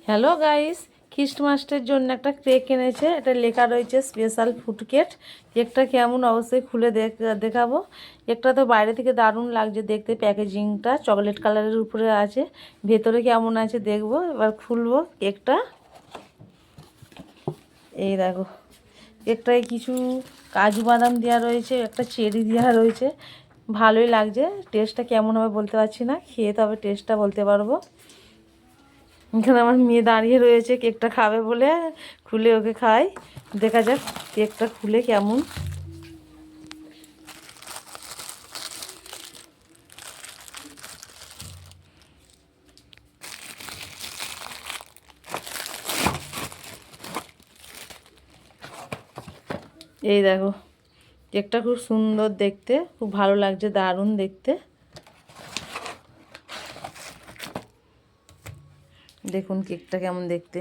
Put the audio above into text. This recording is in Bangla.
হ্যালো গাইস, খ্রিস্টমাসের জন্য একটা কেক এনেছে। এটা লেখা রয়েছে স্পেশাল ফুড কেক। কেকটা কেমন অবশ্যই খুলে দেখাবো। কেকটা তো বাইরে থেকে দারুণ লাগছে দেখতে, প্যাকেজিংটা চকলেট কালারের উপরে আছে। ভেতরে কেমন আছে দেখবো, এবার খুলবো কেকটা। এই দেখো, কেকটায় কিছু কাজু বাদাম দেওয়া রয়েছে, একটা চেরি দেওয়া রয়েছে। ভালোই লাগছে। টেস্টটা কেমন হবে বলতে পারছি না, খেয়ে তবে টেস্টটা বলতে পারবো। এখানে আমার মেয়ে দাঁড়িয়ে রয়েছে কেকটা খাবে বলে, খুলে ওকে খাই। দেখা যাক কেকটা খুলে কেমন। এই দেখো, কেকটা খুব সুন্দর দেখতে, খুব ভালো লাগছে, দারুণ দেখতে। দেখুন কেকটা কেমন দেখতে।